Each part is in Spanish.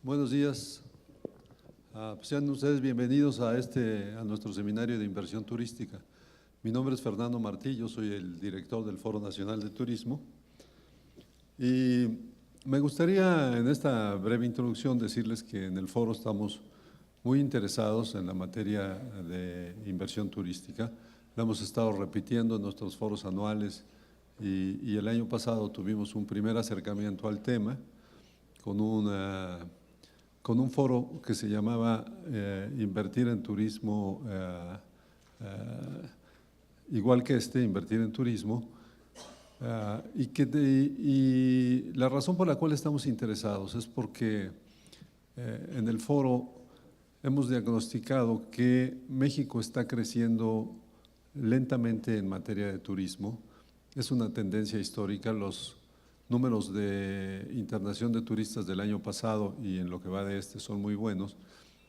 Buenos días. Sean ustedes bienvenidos a nuestro seminario de inversión turística. Mi nombre es Fernando Martí, yo soy el director del Foro Nacional de Turismo. Y me gustaría en esta breve introducción decirles que en el foro estamos muy interesados en la materia de inversión turística. La hemos estado repitiendo en nuestros foros anuales y el año pasado tuvimos un primer acercamiento al tema con un foro que se llamaba Invertir en Turismo, igual que Invertir en Turismo, y la razón por la cual estamos interesados es porque en el foro hemos diagnosticado que México está creciendo lentamente en materia de turismo. Es una tendencia histórica. Los números de internación de turistas del año pasado y en lo que va de son muy buenos,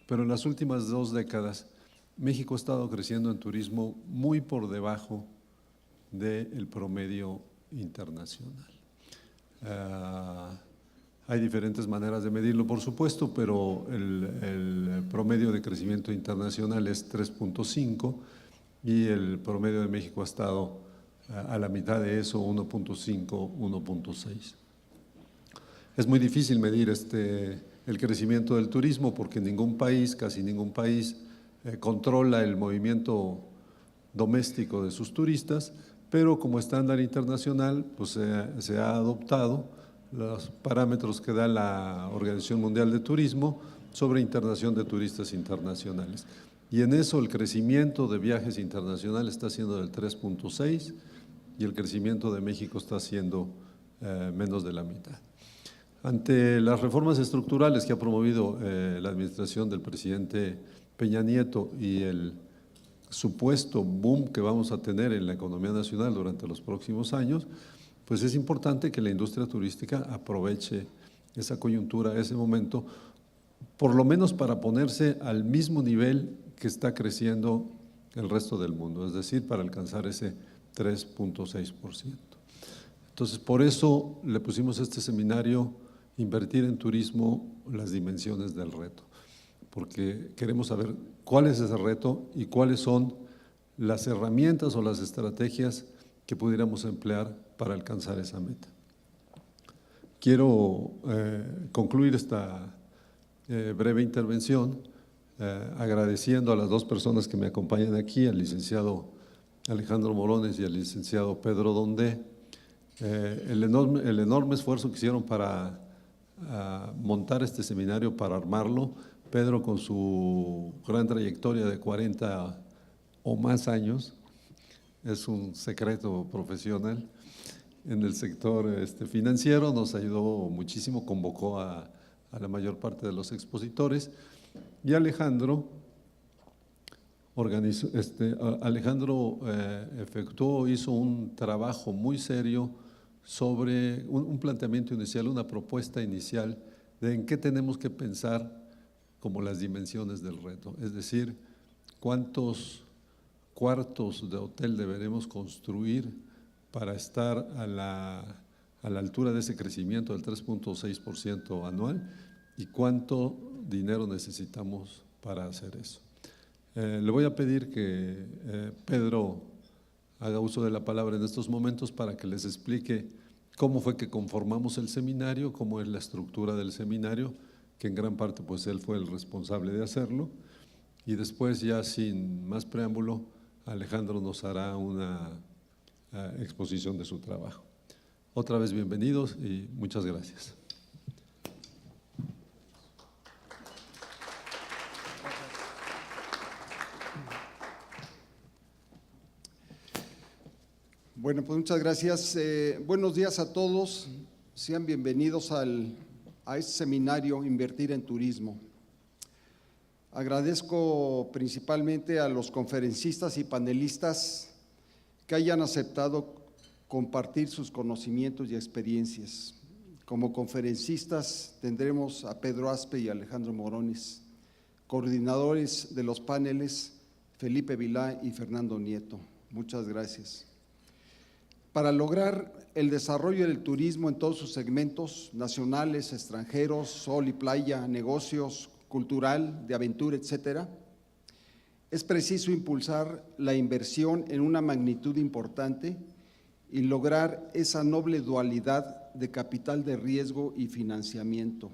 pero en las últimas 2 décadas México ha estado creciendo en turismo muy por debajo del promedio internacional. Hay diferentes maneras de medirlo, por supuesto, pero el promedio de crecimiento internacional es 3.5 y el promedio de México ha estado a la mitad de eso, 1.5, 1.6. Es muy difícil medir el crecimiento del turismo porque ningún país, casi ningún país, controla el movimiento doméstico de sus turistas, pero como estándar internacional pues se ha adoptado los parámetros que da la Organización Mundial de Turismo sobre internación de turistas internacionales. Y en eso el crecimiento de viajes internacionales está siendo del 3.6 y el crecimiento de México está siendo menos de la mitad. Ante las reformas estructurales que ha promovido la administración del presidente Peña Nieto y el supuesto boom que vamos a tener en la economía nacional durante los próximos años, pues es importante que la industria turística aproveche esa coyuntura, ese momento, por lo menos para ponerse al mismo nivel que está creciendo el resto del mundo, es decir, para alcanzar ese 3.6%. Entonces, por eso le pusimos este seminario, Invertir en Turismo, las dimensiones del reto, porque queremos saber cuál es ese reto y cuáles son las herramientas o las estrategias que pudiéramos emplear para alcanzar esa meta. Quiero concluir esta breve intervención agradeciendo a las 2 personas que me acompañan aquí, al licenciado Alejandro Morones y al licenciado Pedro Dondé, el enorme esfuerzo que hicieron para montar este seminario, para armarlo. Pedro, con su gran trayectoria de 40 o más años, es un secreto profesional en el sector financiero, nos ayudó muchísimo, convocó a la mayor parte de los expositores, y Alejandro hizo un trabajo muy serio sobre un planteamiento inicial, una propuesta inicial de en qué tenemos que pensar como las dimensiones del reto, es decir, cuántos cuartos de hotel deberemos construir para estar a la altura de ese crecimiento del 3.6% anual y cuánto dinero necesitamos para hacer eso. Le voy a pedir que Pedro haga uso de la palabra en estos momentos para que les explique cómo fue que conformamos el seminario, cómo es la estructura del seminario, que en gran parte pues él fue el responsable de hacerlo, y después, ya sin más preámbulo, Alejandro nos hará una exposición de su trabajo. Otra vez bienvenidos y muchas gracias. Bueno, pues muchas gracias. Buenos días a todos. Sean bienvenidos a este seminario Invertir en Turismo. Agradezco principalmente a los conferencistas y panelistas que hayan aceptado compartir sus conocimientos y experiencias. Como conferencistas tendremos a Pedro Aspe y Alejandro Morones, coordinadores de los paneles Felipe Vilá y Fernando Nieto. Muchas gracias. Para lograr el desarrollo del turismo en todos sus segmentos, nacionales, extranjeros, sol y playa, negocios, cultural, de aventura, etcétera, es preciso impulsar la inversión en una magnitud importante y lograr esa noble dualidad de capital de riesgo y financiamiento,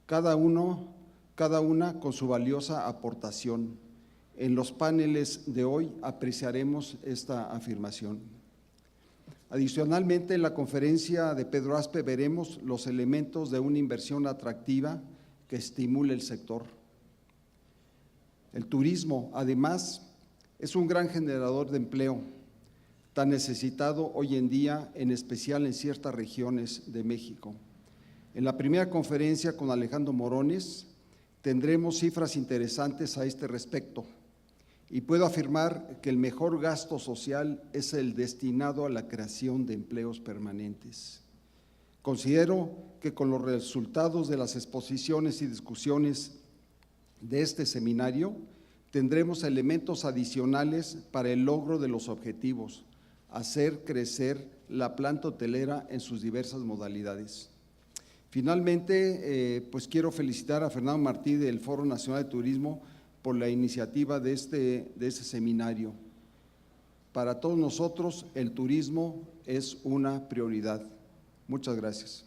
cada una con su valiosa aportación. En los paneles de hoy apreciaremos esta afirmación. Adicionalmente, en la conferencia de Pedro Aspe veremos los elementos de una inversión atractiva que estimule el sector. El turismo, además, es un gran generador de empleo, tan necesitado hoy en día, en especial en ciertas regiones de México. En la primera conferencia con Alejandro Morones tendremos cifras interesantes a este respecto y puedo afirmar que el mejor gasto social es el destinado a la creación de empleos permanentes. Considero que con los resultados de las exposiciones y discusiones de este seminario tendremos elementos adicionales para el logro de los objetivos, hacer crecer la planta hotelera en sus diversas modalidades. Finalmente, pues quiero felicitar a Fernando Martí del Foro Nacional de Turismo por la iniciativa de este seminario. Para todos nosotros, el turismo es una prioridad. Muchas gracias.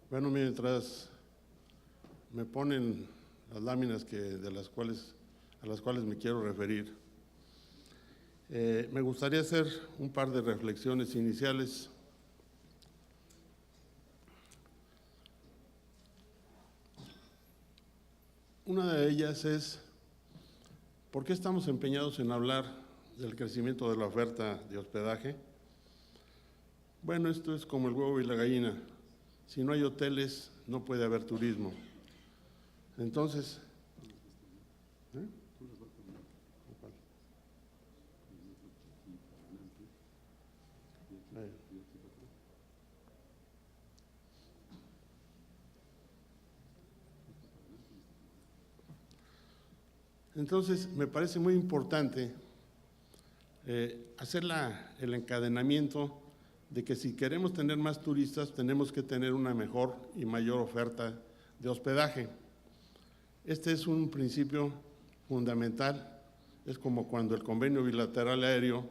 Bueno, mientras me ponen las láminas a las cuales me quiero referir, me gustaría hacer un par de reflexiones iniciales. Una de ellas es, ¿por qué estamos empeñados en hablar del crecimiento de la oferta de hospedaje? Bueno, esto es como el huevo y la gallina. Si no hay hoteles, no puede haber turismo. Entonces, Entonces, me parece muy importante hacer el encadenamiento de que si queremos tener más turistas, tenemos que tener una mejor y mayor oferta de hospedaje. Este es un principio fundamental. Es como cuando el convenio bilateral aéreo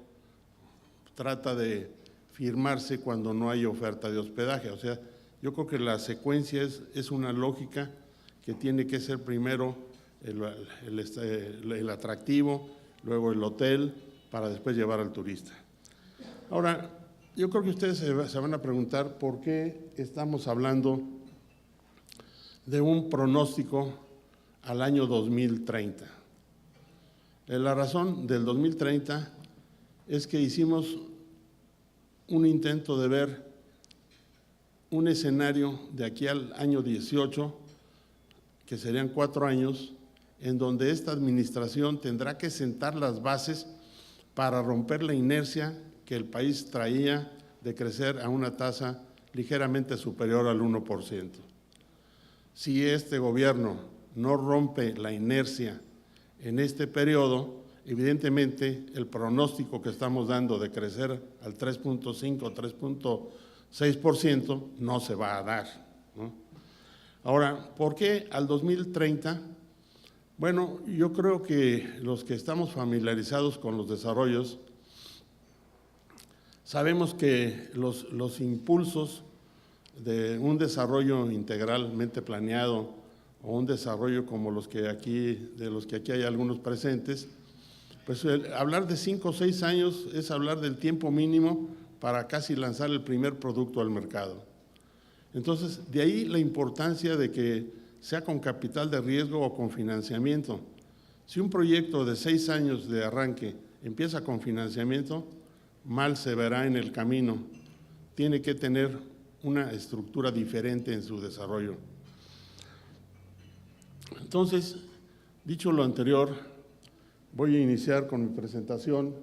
trata de firmarse cuando no hay oferta de hospedaje. O sea, yo creo que la secuencia es una lógica que tiene que ser primero el atractivo, luego el hotel, para después llevar al turista. Ahora, yo creo que ustedes se van a preguntar por qué estamos hablando de un pronóstico al año 2030. La razón del 2030 es que hicimos un intento de ver un escenario de aquí al año 18, que serían 4 años, en donde esta administración tendrá que sentar las bases para romper la inercia que el país traía de crecer a una tasa ligeramente superior al 1%. Si este gobierno no rompe la inercia en este periodo, evidentemente el pronóstico que estamos dando de crecer al 3.5, 3.6% no se va a dar, ¿no? Ahora, ¿por qué al 2030? Bueno, yo creo que los que estamos familiarizados con los desarrollos sabemos que los impulsos de un desarrollo integralmente planeado o un desarrollo como de los que aquí hay algunos presentes, pues hablar de 5 o 6 años es hablar del tiempo mínimo para casi lanzar el primer producto al mercado. Entonces, de ahí la importancia de que sea con capital de riesgo o con financiamiento. Si un proyecto de 6 años de arranque empieza con financiamiento, mal se verá en el camino. Tiene que tener una estructura diferente en su desarrollo. Entonces, dicho lo anterior, voy a iniciar con mi presentación.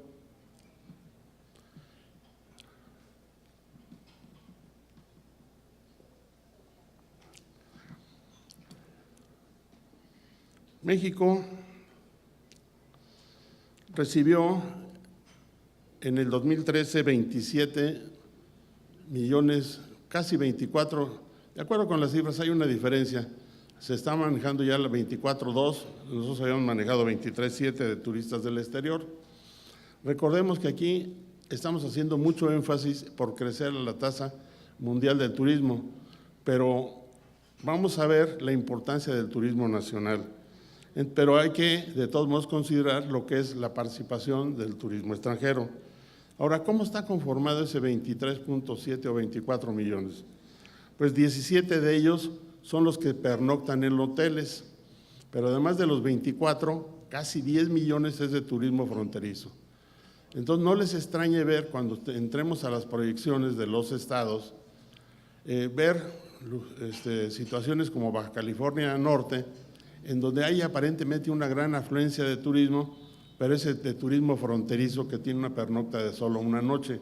México recibió en el 2013 27 millones, casi 24, de acuerdo con las cifras hay una diferencia, se está manejando ya la 24.2, nosotros habíamos manejado 23.7 de turistas del exterior. Recordemos que aquí estamos haciendo mucho énfasis por crecer la tasa mundial del turismo, pero vamos a ver la importancia del turismo nacional. Pero hay que, de todos modos, considerar lo que es la participación del turismo extranjero. Ahora, ¿cómo está conformado ese 23.7 o 24 millones? Pues 17 de ellos son los que pernoctan en hoteles, pero además de los 24, casi 10 millones es de turismo fronterizo. Entonces, no les extrañe ver cuando entremos a las proyecciones de los estados, ver situaciones como Baja California Norte, en donde hay aparentemente una gran afluencia de turismo, pero es de turismo fronterizo que tiene una pernocta de solo una noche.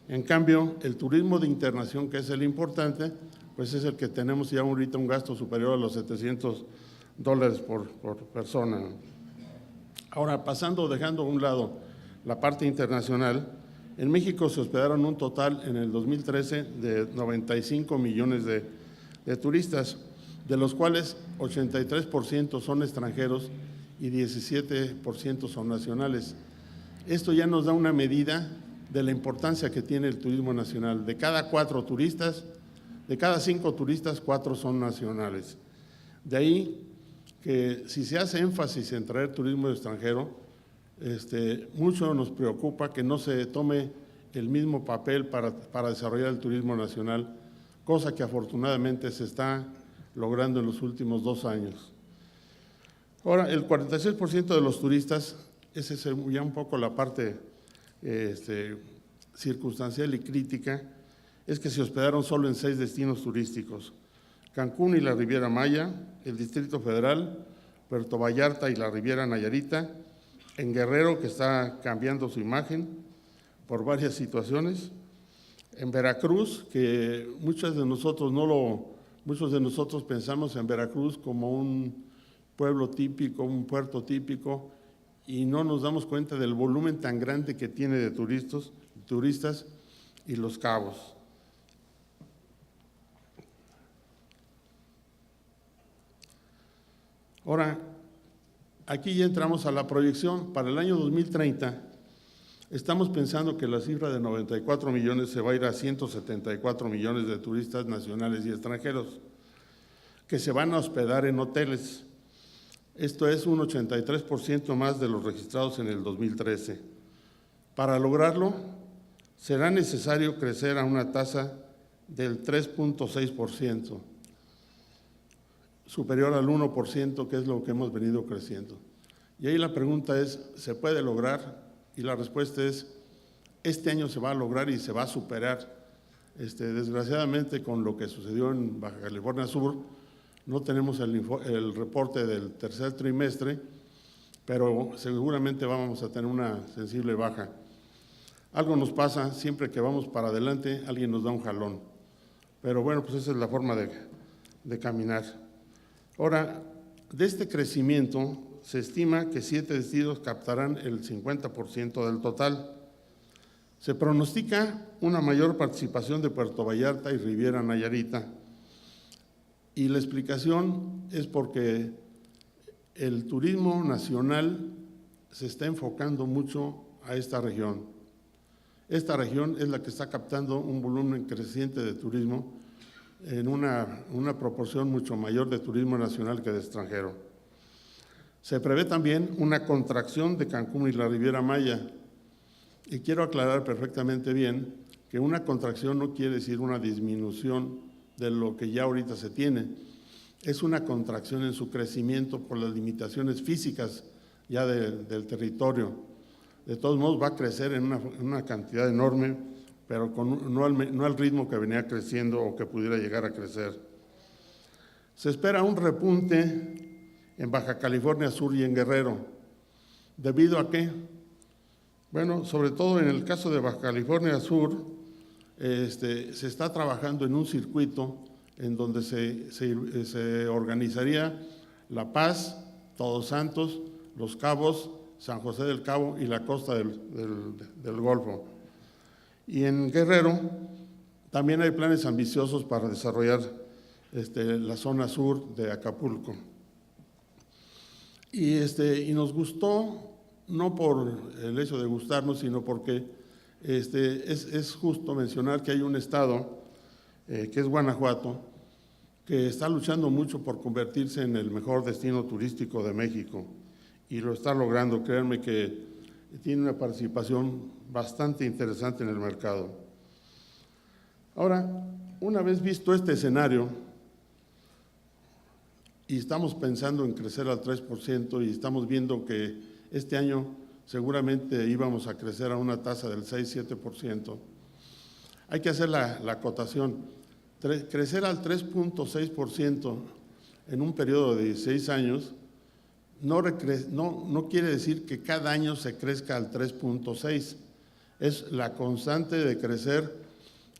En cambio, el turismo de internación, que es el importante, pues es el que tenemos ya ahorita un gasto superior a los $700 por persona. Ahora, dejando a un lado la parte internacional, en México se hospedaron un total en el 2013 de 95 millones de turistas, de los cuales 83% son extranjeros y 17% son nacionales. Esto ya nos da una medida de la importancia que tiene el turismo nacional. De cada 5 turistas, 4 son nacionales. De ahí que si se hace énfasis en traer turismo extranjero, mucho nos preocupa que no se tome el mismo papel para desarrollar el turismo nacional, cosa que afortunadamente se está logrando en los últimos 2 años. Ahora, el 46% de los turistas, esa es ya un poco la parte circunstancial y crítica, es que se hospedaron solo en 6 destinos turísticos: Cancún y la Riviera Maya, el Distrito Federal, Puerto Vallarta y la Riviera Nayarita, en Guerrero, que está cambiando su imagen por varias situaciones, en Veracruz, que muchos de nosotros pensamos en Veracruz como un pueblo típico, un puerto típico, y no nos damos cuenta del volumen tan grande que tiene de turistas y Los Cabos. Ahora, aquí ya entramos a la proyección. Para el año 2030, estamos pensando que la cifra de 94 millones se va a ir a 174 millones de turistas nacionales y extranjeros que se van a hospedar en hoteles. Esto es un 83% más de los registrados en el 2013. Para lograrlo, será necesario crecer a una tasa del 3.6%, superior al 1%, que es lo que hemos venido creciendo. Y ahí la pregunta es, ¿se puede lograr? Y la respuesta es, este año se va a lograr y se va a superar. Desgraciadamente, con lo que sucedió en Baja California Sur, no tenemos el reporte del tercer trimestre, pero seguramente vamos a tener una sensible baja. Algo nos pasa, siempre que vamos para adelante, alguien nos da un jalón. Pero bueno, pues esa es la forma de caminar. Ahora, de este crecimiento, se estima que 7 destinos captarán el 50% del total. Se pronostica una mayor participación de Puerto Vallarta y Riviera Nayarita. Y la explicación es porque el turismo nacional se está enfocando mucho a esta región. Esta región es la que está captando un volumen creciente de turismo en una proporción mucho mayor de turismo nacional que de extranjero. Se prevé también una contracción de Cancún y la Riviera Maya. Y quiero aclarar perfectamente bien que una contracción no quiere decir una disminución de lo que ya ahorita se tiene. Es una contracción en su crecimiento por las limitaciones físicas ya del territorio. De todos modos va a crecer en una cantidad enorme, pero no al ritmo que venía creciendo o que pudiera llegar a crecer. Se espera un repunte en Baja California Sur y en Guerrero. ¿Debido a qué? Bueno, sobre todo en el caso de Baja California Sur, se está trabajando en un circuito en donde se organizaría La Paz, Todos Santos, Los Cabos, San José del Cabo y la costa del Golfo. Y en Guerrero también hay planes ambiciosos para desarrollar la zona sur de Acapulco. Y nos gustó, no por el hecho de gustarnos, sino porque es justo mencionar que hay un estado, que es Guanajuato, que está luchando mucho por convertirse en el mejor destino turístico de México y lo está logrando. Créanme que tiene una participación bastante interesante en el mercado. Ahora, una vez visto este escenario, y estamos pensando en crecer al 3% y estamos viendo que este año seguramente íbamos a crecer a una tasa del 6-7%, hay que hacer la acotación. Crecer al 3.6% en un periodo de 16 años no quiere decir que cada año se crezca al 3.6%. Es la constante de crecer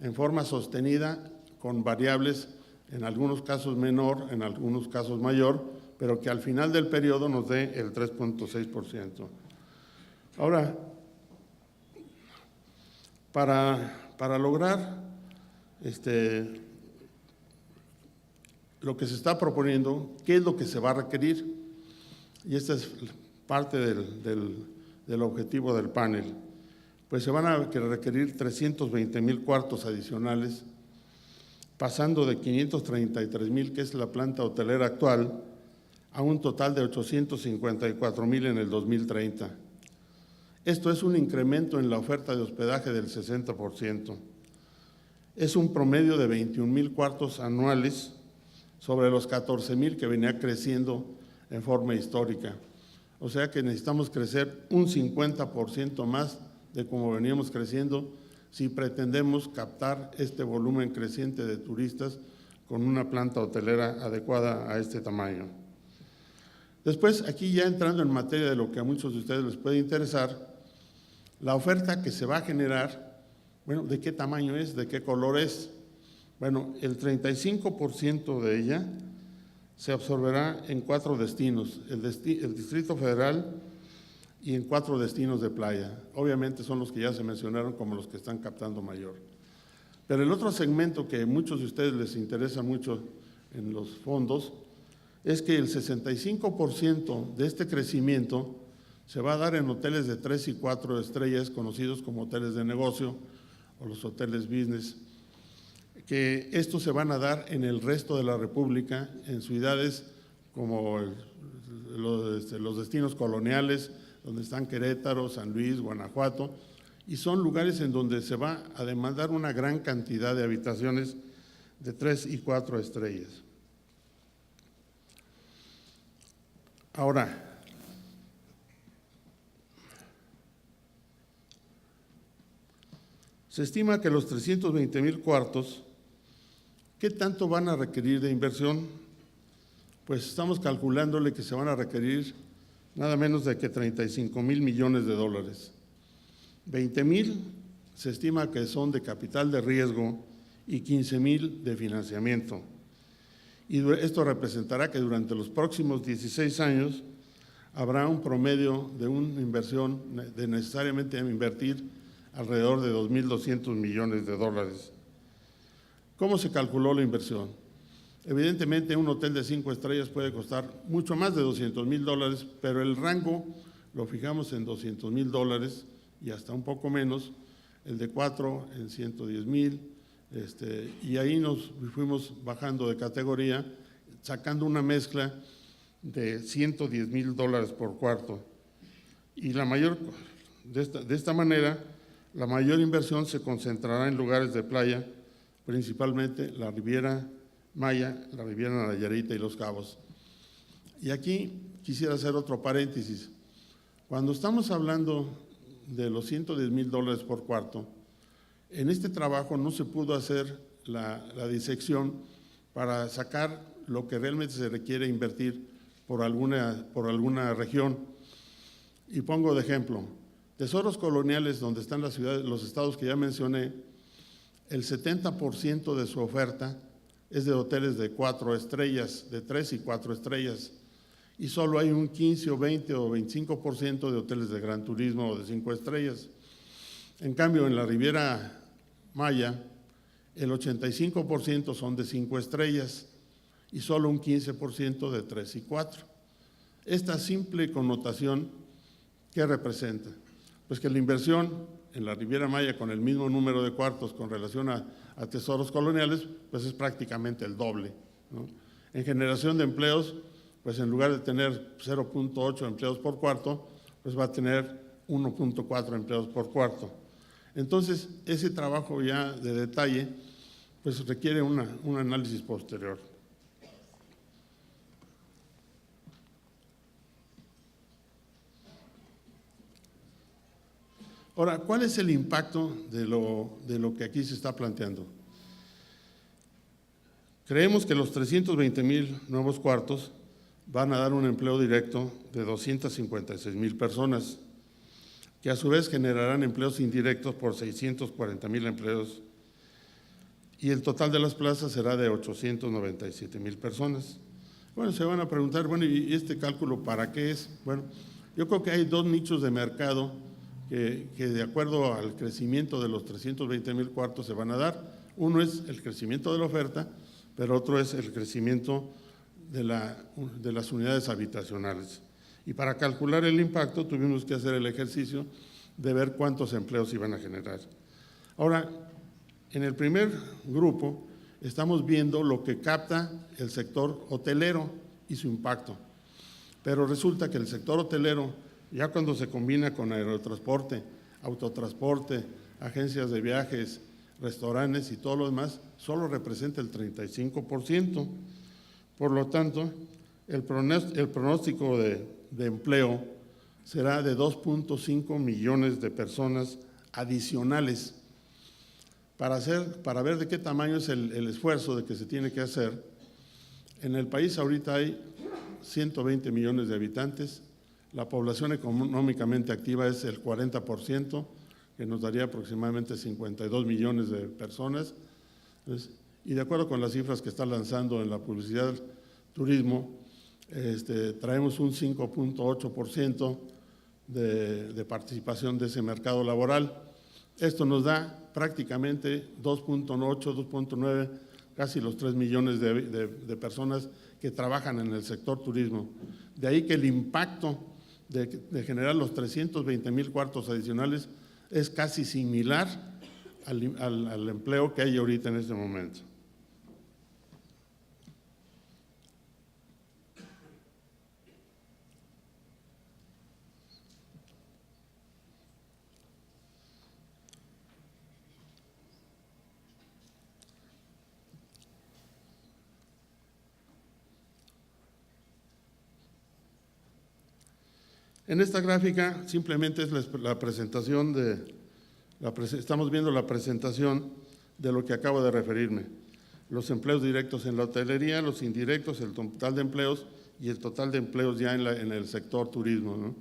en forma sostenida con variables, en algunos casos menor, en algunos casos mayor, pero que al final del periodo nos dé el 3.6%. Ahora, para lograr lo que se está proponiendo, ¿qué es lo que se va a requerir? Y esta es parte del objetivo del panel. Pues se van a requerir 320,000 cuartos adicionales, pasando de 533,000, que es la planta hotelera actual, a un total de 854,000 en el 2030. Esto es un incremento en la oferta de hospedaje del 60%. Es un promedio de 21,000 cuartos anuales sobre los 14,000 que venía creciendo en forma histórica. O sea que necesitamos crecer un 50% más de como veníamos creciendo si pretendemos captar este volumen creciente de turistas con una planta hotelera adecuada a este tamaño. Después, aquí ya entrando en materia de lo que a muchos de ustedes les puede interesar, la oferta que se va a generar, bueno, ¿de qué tamaño es? ¿De qué color es? Bueno, el 35% de ella se absorberá en 4 destinos, el Distrito Federal y en 4 destinos de playa. Obviamente son los que ya se mencionaron como los que están captando mayor. Pero el otro segmento que a muchos de ustedes les interesa mucho en los fondos es que el 65% de este crecimiento se va a dar en hoteles de 3 y 4 estrellas, conocidos como hoteles de negocio o los hoteles business, que estos se van a dar en el resto de la República, en ciudades como los destinos coloniales, donde están Querétaro, San Luis, Guanajuato, y son lugares en donde se va a demandar una gran cantidad de habitaciones de 3 y 4 estrellas. Ahora, se estima que los 320,000 cuartos, ¿qué tanto van a requerir de inversión? Pues estamos calculándole que se van a requerir nada menos de que 35,000 millones de dólares. 20,000 se estima que son de capital de riesgo y 15,000 de financiamiento. Y esto representará que durante los próximos 16 años habrá un promedio de una inversión, de necesariamente invertir alrededor de 2,200 millones de dólares. ¿Cómo se calculó la inversión? Evidentemente, un hotel de 5 estrellas puede costar mucho más de 200,000 dólares, pero el rango lo fijamos en 200,000 dólares y hasta un poco menos, el de 4 en 110,000, y ahí nos fuimos bajando de categoría, sacando una mezcla de $110,000 por cuarto. Y de esta manera, la mayor inversión se concentrará en lugares de playa, principalmente la Riviera Maya, la Riviera Nayarita y Los Cabos. Y aquí quisiera hacer otro paréntesis. Cuando estamos hablando de los $110,000 por cuarto, en este trabajo no se pudo hacer la disección para sacar lo que realmente se requiere invertir por alguna región. Y pongo de ejemplo, tesoros coloniales donde están las ciudades, los estados que ya mencioné, el 70% de su oferta es de hoteles de 4 estrellas, de 3 y 4 estrellas, y solo hay un 15 o 20 o 25% de hoteles de gran turismo o de 5 estrellas. En cambio, en la Riviera Maya, el 85% son de 5 estrellas y solo un 15% de 3 y 4. Esta simple connotación, ¿qué representa? Pues que la inversión en la Riviera Maya con el mismo número de cuartos con relación a tesoros coloniales, pues es prácticamente el doble, ¿no? En generación de empleos, pues en lugar de tener 0.8 empleos por cuarto, pues va a tener 1.4 empleos por cuarto. Entonces, ese trabajo ya de detalle, pues requiere un análisis posterior. Ahora, ¿cuál es el impacto de lo que aquí se está planteando? Creemos que los 320,000 nuevos cuartos van a dar un empleo directo de 256,000 personas, que a su vez generarán empleos indirectos por 640,000 empleos, y el total de las plazas será de 897,000 personas. Bueno, se van a preguntar, bueno, ¿y este cálculo para qué es? Bueno, yo creo que hay dos nichos de mercado que de acuerdo al crecimiento de los 320,000 cuartos se van a dar. Uno es el crecimiento de la oferta, pero otro es el crecimiento de las unidades habitacionales. Y para calcular el impacto tuvimos que hacer el ejercicio de ver cuántos empleos iban a generar. Ahora, en el primer grupo estamos viendo lo que capta el sector hotelero y su impacto. Pero resulta que el sector hotelero, ya cuando se combina con aerotransporte, autotransporte, agencias de viajes, restaurantes y todo lo demás, solo representa el 35%. Por lo tanto, el pronóstico de empleo será de 2.5 millones de personas adicionales. Para ver de qué tamaño es el esfuerzo de que se tiene que hacer, en el país ahorita hay 120 millones de habitantes, la población económicamente activa es el 40%, que nos daría aproximadamente 52 millones de personas. Entonces, y de acuerdo con las cifras que está lanzando en la publicidad turismo, traemos un 5.8% de participación de ese mercado laboral. Esto nos da prácticamente 2.8, 2.9, casi los 3 millones de personas que trabajan en el sector turismo. De ahí que el impacto de generar los 320,000 cuartos adicionales es casi similar al empleo que hay ahorita en este momento. En esta gráfica simplemente es la presentación estamos viendo la presentación de lo que acabo de referirme. Los empleos directos en la hotelería, los indirectos, el total de empleos y el total de empleos ya en el sector turismo, ¿no?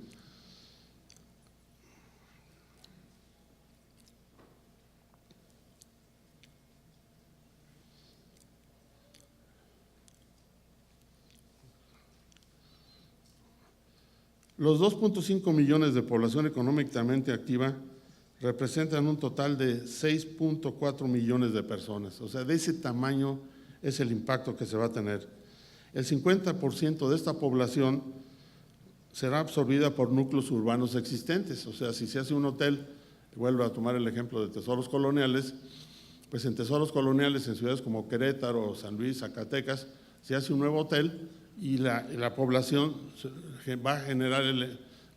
Los 2.5 millones de población económicamente activa representan un total de 6.4 millones de personas. O sea, de ese tamaño es el impacto que se va a tener. El 50% de esta población será absorbida por núcleos urbanos existentes. O sea, si se hace un hotel, vuelvo a tomar el ejemplo de Tesoros Coloniales, pues en Tesoros Coloniales, en ciudades como Querétaro, San Luis, Zacatecas, se hace un nuevo hotel, y la población va a generar,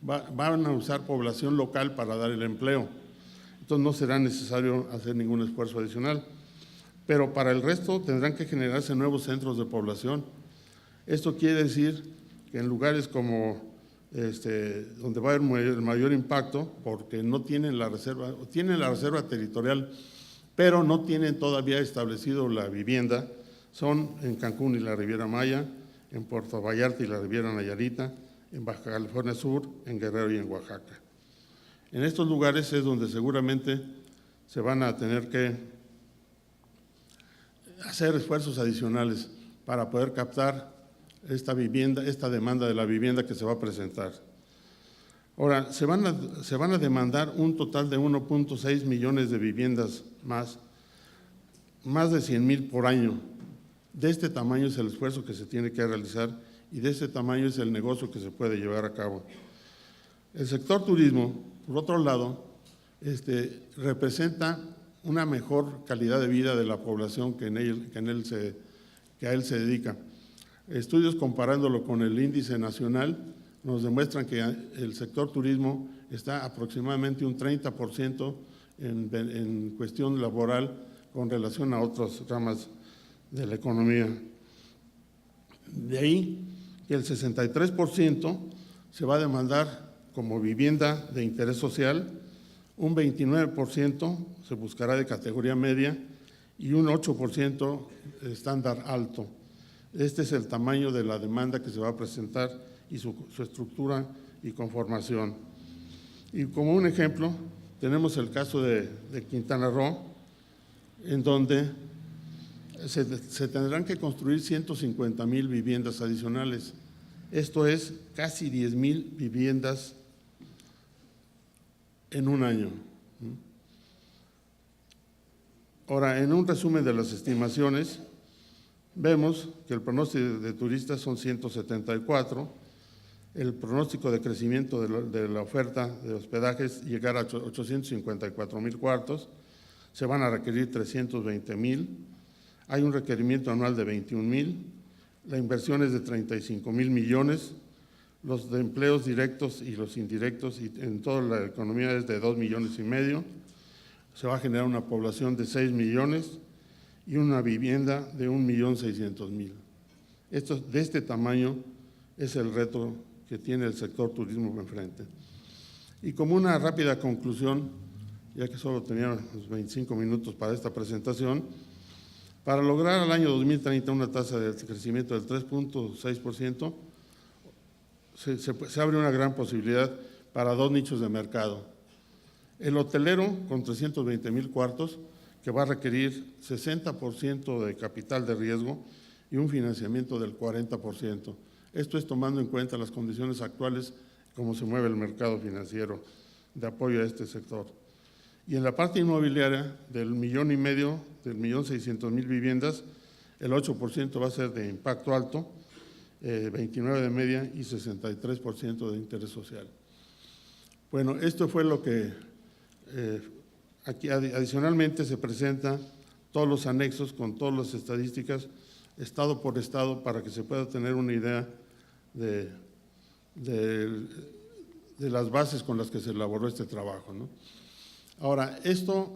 van a usar población local para dar el empleo. Entonces no será necesario hacer ningún esfuerzo adicional. Pero para el resto tendrán que generarse nuevos centros de población. Esto quiere decir que en lugares como donde va a haber el mayor impacto, porque no tienen la reserva territorial, pero no tienen todavía establecido la vivienda, son en Cancún y la Riviera Maya, en Puerto Vallarta y la Riviera Nayarita, en Baja California Sur, en Guerrero y en Oaxaca. En estos lugares es donde seguramente se van a tener que hacer esfuerzos adicionales para poder captar esta demanda de la vivienda que se va a presentar. Ahora, se van a demandar un total de 1.6 millones de viviendas más de 100,000 por año. De este tamaño es el esfuerzo que se tiene que realizar y de este tamaño es el negocio que se puede llevar a cabo. El sector turismo, por otro lado, representa una mejor calidad de vida de la población que a él se dedica. Estudios comparándolo con el índice nacional nos demuestran que el sector turismo está aproximadamente un 30% en cuestión laboral con relación a otras ramas de la economía. De ahí que el 63% se va a demandar como vivienda de interés social, un 29% se buscará de categoría media y un 8% estándar alto. Este es el tamaño de la demanda que se va a presentar y su estructura y conformación. Y como un ejemplo, tenemos el caso de Quintana Roo, en donde se tendrán que construir 150,000 viviendas adicionales. Esto es casi 10,000 viviendas en un año. Ahora, en un resumen de las estimaciones, vemos que el pronóstico de turistas son 174, el pronóstico de crecimiento de la oferta de hospedajes llegar a 854,000 cuartos, se van a requerir 320,000, hay un requerimiento anual de 21,000, la inversión es de 35,000 millones, los de empleos directos y los indirectos y en toda la economía es de 2,5 millones, se va a generar una población de 6 millones y una vivienda de 1,600,000. De este tamaño es el reto que tiene el sector turismo enfrente. Y como una rápida conclusión, ya que solo tenía unos 25 minutos para esta presentación, para lograr al año 2030 una tasa de crecimiento del 3.6%, se abre una gran posibilidad para dos nichos de mercado. El hotelero, con 320,000 cuartos, que va a requerir 60% de capital de riesgo y un financiamiento del 40%. Esto es tomando en cuenta las condiciones actuales, cómo se mueve el mercado financiero de apoyo a este sector. Y en la parte inmobiliaria, del 1,500,000, del 1,600,000 viviendas, el 8% va a ser de impacto alto, 29% de media y 63% de interés social. Bueno, esto fue lo que aquí adicionalmente se presentan todos los anexos con todas las estadísticas, estado por estado, para que se pueda tener una idea de las bases con las que se elaboró este trabajo, ¿no? Ahora, esto,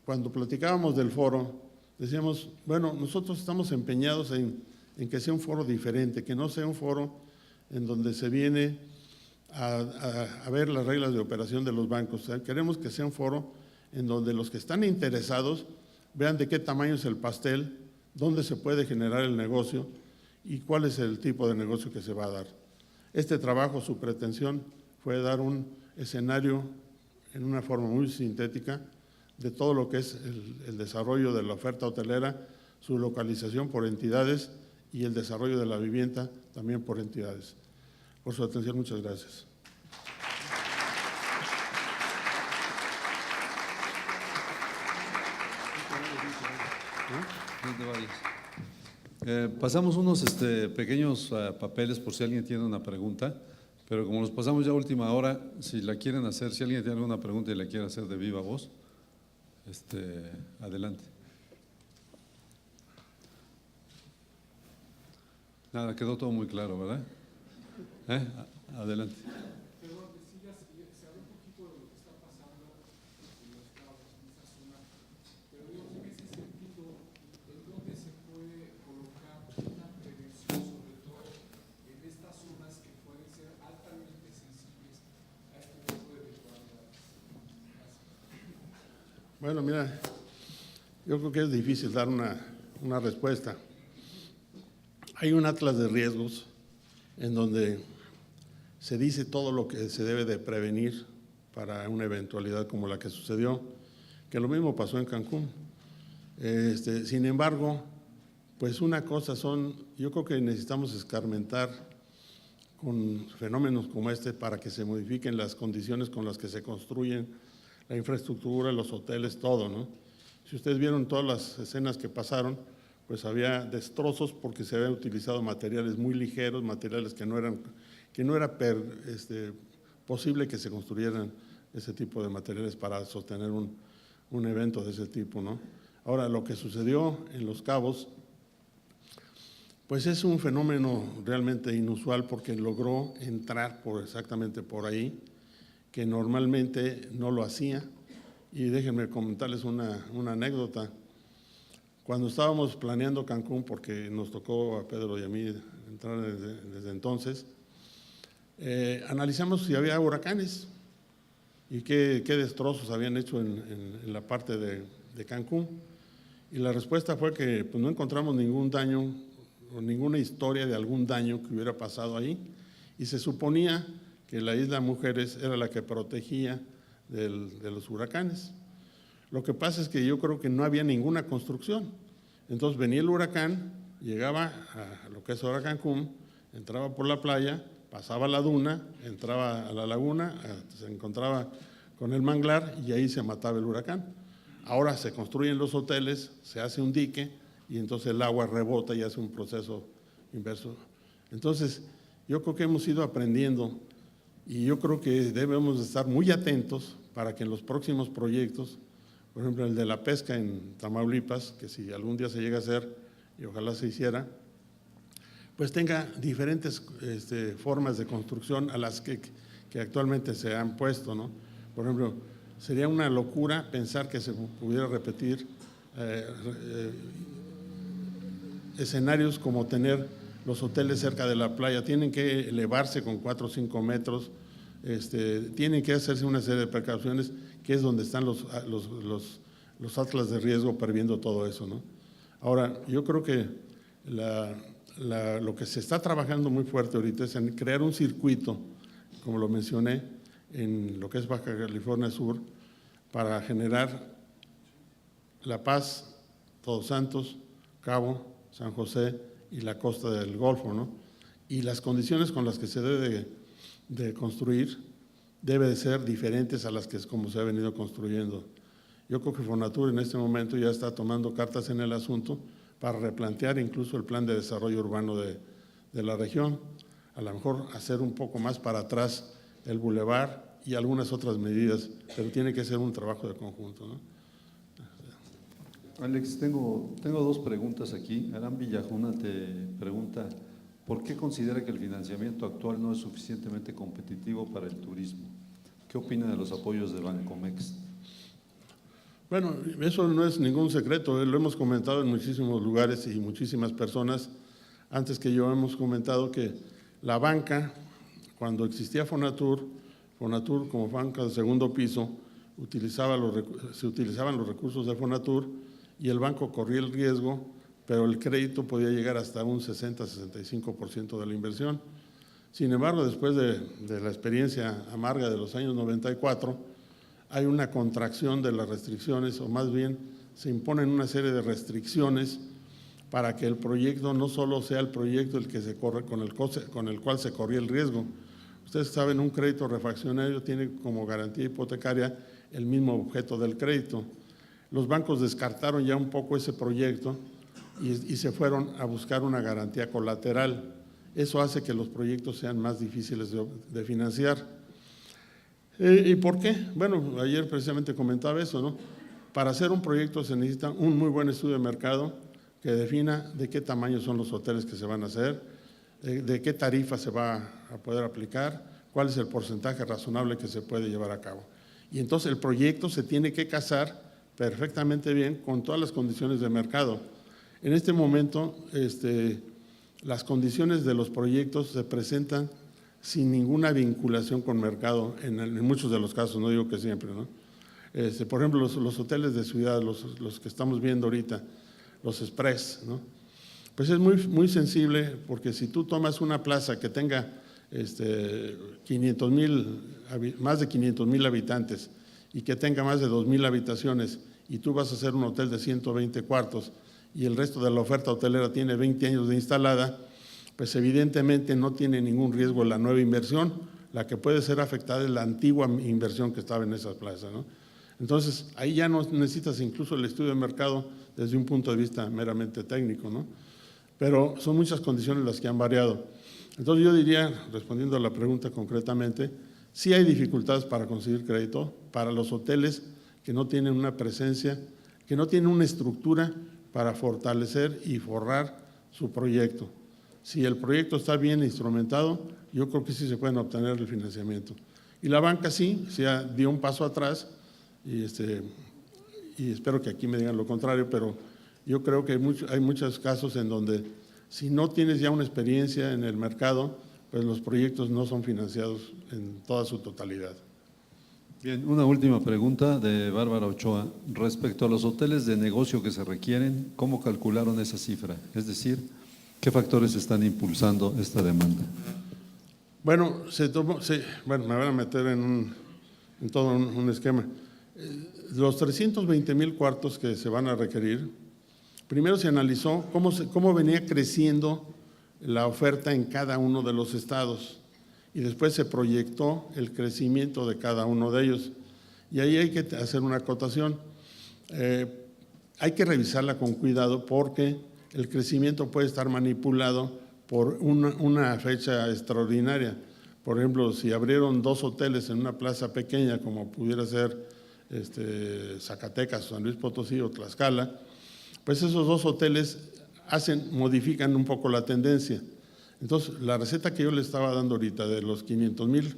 cuando platicábamos del foro, decíamos, bueno, nosotros estamos empeñados en que sea un foro diferente, que no sea un foro en donde se viene a ver las reglas de operación de los bancos. O sea, queremos que sea un foro en donde los que están interesados vean de qué tamaño es el pastel, dónde se puede generar el negocio y cuál es el tipo de negocio que se va a dar. Este trabajo, su pretensión fue dar un escenario en una forma muy sintética de todo lo que es el desarrollo de la oferta hotelera, su localización por entidades y el desarrollo de la vivienda también por entidades. Por su atención, muchas gracias. No te vayas. Pasamos unos pequeños papeles por si alguien tiene una pregunta, pero como los pasamos ya a última hora, si la quieren hacer, si alguien tiene alguna pregunta y la quiere hacer de viva voz, adelante. Nada, quedó todo muy claro, ¿verdad? Adelante. Bueno, mira, yo creo que es difícil dar una respuesta. Hay un atlas de riesgos en donde se dice todo lo que se debe de prevenir para una eventualidad como la que sucedió, que lo mismo pasó en Cancún. Sin embargo, pues una cosa yo creo que necesitamos escarmentar con fenómenos como este para que se modifiquen las condiciones con las que se construyen la infraestructura, los hoteles, todo, ¿no? Si ustedes vieron todas las escenas que pasaron, pues había destrozos porque se habían utilizado materiales muy ligeros, materiales que no era posible que se construyeran ese tipo de materiales para sostener un evento de ese tipo, ¿no? Ahora, lo que sucedió en Los Cabos, pues es un fenómeno realmente inusual porque logró entrar exactamente por ahí, que normalmente no lo hacía. Y déjenme comentarles una anécdota. Cuando estábamos planeando Cancún, porque nos tocó a Pedro y a mí entrar desde entonces, analizamos si había huracanes y qué destrozos habían hecho en la parte de Cancún. Y la respuesta fue que pues, no encontramos ningún daño o ninguna historia de algún daño que hubiera pasado ahí. Y se suponía que la isla Mujeres era la que protegía de los huracanes. Lo que pasa es que yo creo que no había ninguna construcción. Entonces venía el huracán, llegaba a lo que es ahora Cancún, entraba por la playa, pasaba la duna, entraba a la laguna, se encontraba con el manglar y ahí se mataba el huracán. Ahora se construyen los hoteles, se hace un dique y entonces el agua rebota y hace un proceso inverso. Entonces, yo creo que hemos ido aprendiendo y yo creo que debemos estar muy atentos para que en los próximos proyectos, por ejemplo el de la pesca en Tamaulipas, que si algún día se llega a hacer y ojalá se hiciera, pues tenga diferentes formas de construcción a las que actualmente se han puesto, ¿no? Por ejemplo, sería una locura pensar que se pudiera repetir escenarios como tener los hoteles cerca de la playa, tienen que elevarse con 4 o 5 metros, tienen que hacerse una serie de precauciones, que es donde están los atlas de riesgo previendo todo eso, ¿no? Ahora, yo creo que lo que se está trabajando muy fuerte ahorita es en crear un circuito, como lo mencioné, en lo que es Baja California Sur, para generar La Paz, Todos Santos, Cabo, San José y la costa del Golfo, ¿no? Y las condiciones con las que se debe de construir debe de ser diferentes a las que es como se ha venido construyendo. Yo creo que Fonatur en este momento ya está tomando cartas en el asunto para replantear incluso el plan de desarrollo urbano de la región, a lo mejor hacer un poco más para atrás el bulevar y algunas otras medidas, pero tiene que ser un trabajo de conjunto, ¿no? Alex, tengo 2 preguntas aquí. Aram Villajuna te pregunta, ¿por qué considera que el financiamiento actual no es suficientemente competitivo para el turismo? ¿Qué opina de los apoyos de Bancomext? Bueno, eso no es ningún secreto, lo hemos comentado en muchísimos lugares y muchísimas personas antes que yo hemos comentado que la banca, cuando existía Fonatur como banca de segundo piso, se utilizaban los recursos de Fonatur y el banco corría el riesgo, pero el crédito podía llegar hasta un 60-65% de la inversión. Sin embargo, después de la experiencia amarga de los años 94, hay una contracción de las restricciones, o más bien se imponen una serie de restricciones para que el proyecto no solo sea el proyecto el que se corre, con el cual se corría el riesgo. Ustedes saben, un crédito refaccionario tiene como garantía hipotecaria el mismo objeto del crédito. Los bancos descartaron ya un poco ese proyecto y se fueron a buscar una garantía colateral. Eso hace que los proyectos sean más difíciles de financiar. ¿Y por qué? Bueno, ayer precisamente comentaba eso, ¿no? Para hacer un proyecto se necesita un muy buen estudio de mercado que defina de qué tamaño son los hoteles que se van a hacer, de qué tarifa se va a poder aplicar, cuál es el porcentaje razonable que se puede llevar a cabo. Y entonces el proyecto se tiene que casar perfectamente bien con todas las condiciones de mercado. En este momento, las condiciones de los proyectos se presentan sin ninguna vinculación con mercado, en muchos de los casos, no digo que siempre, ¿no? Por ejemplo, los hoteles de ciudad, los que estamos viendo ahorita, los express, ¿no? Pues es muy sensible, porque si tú tomas una plaza que tenga más de 500,000 habitantes y que tenga más de 2,000 habitaciones y tú vas a hacer un hotel de 120 cuartos y el resto de la oferta hotelera tiene 20 años de instalada, pues evidentemente no tiene ningún riesgo la nueva inversión, la que puede ser afectada es la antigua inversión que estaba en esa plaza, ¿no? Entonces, ahí ya no necesitas incluso el estudio de mercado desde un punto de vista meramente técnico, ¿no? Pero son muchas condiciones las que han variado. Entonces yo diría, respondiendo a la pregunta concretamente, sí hay dificultades para conseguir crédito para los hoteles que no tienen una presencia, que no tienen una estructura para fortalecer y forrar su proyecto. Si el proyecto está bien instrumentado, yo creo que sí se pueden obtener el financiamiento. Y la banca sí dio un paso atrás y espero que aquí me digan lo contrario, pero yo creo que hay muchos casos en donde si no tienes ya una experiencia en el mercado, pues los proyectos no son financiados en toda su totalidad. Bien, una última pregunta de Bárbara Ochoa. Respecto a los hoteles de negocio que se requieren, ¿cómo calcularon esa cifra? Es decir, ¿qué factores están impulsando esta demanda? Bueno, me van a meter en todo un esquema. Los 320,000 cuartos que se van a requerir, primero se analizó cómo venía creciendo la oferta en cada uno de los estados y después se proyectó el crecimiento de cada uno de ellos. Y ahí hay que hacer una acotación. Hay que revisarla con cuidado porque el crecimiento puede estar manipulado por una fecha extraordinaria. Por ejemplo, si abrieron 2 hoteles en una plaza pequeña, como pudiera ser Zacatecas, San Luis Potosí o Tlaxcala, pues esos 2 hoteles modifican un poco la tendencia. Entonces, la receta que yo le estaba dando ahorita de los 500,000,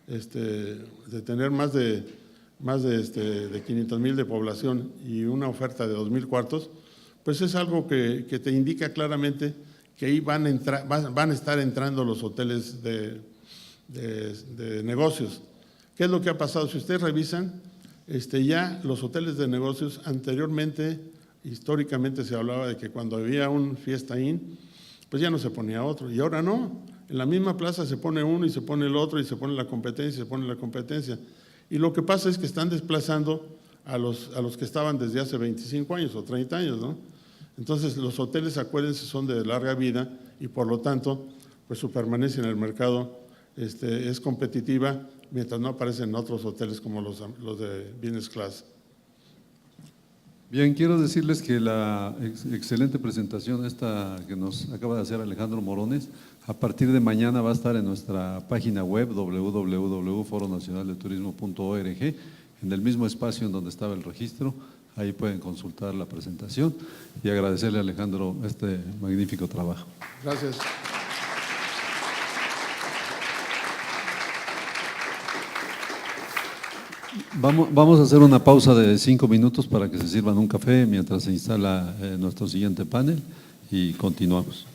de tener más de 500,000 de población y una oferta de 2,000 cuartos, pues es algo que te indica claramente que ahí van a estar entrando los hoteles de negocios. ¿Qué es lo que ha pasado? Si ustedes revisan, ya los hoteles de negocios anteriormente, históricamente se hablaba de que cuando había un Fiesta Inn, pues ya no se ponía otro, y ahora no, en la misma plaza se pone uno y se pone el otro y se pone la competencia y se pone la competencia. Y lo que pasa es que están desplazando a los que estaban desde hace 25 años o 30 años, ¿no? Entonces los hoteles, acuérdense, son de larga vida y por lo tanto, pues su permanencia en el mercado es competitiva mientras no aparecen otros hoteles como los de business class. Bien, quiero decirles que la excelente presentación esta que nos acaba de hacer Alejandro Morones, a partir de mañana va a estar en nuestra página web www.foronacionaldeturismo.org, en el mismo espacio en donde estaba el registro. Ahí pueden consultar la presentación y agradecerle a Alejandro este magnífico trabajo. Gracias. Vamos a hacer una pausa de 5 minutos para que se sirvan un café mientras se instala nuestro siguiente panel y continuamos.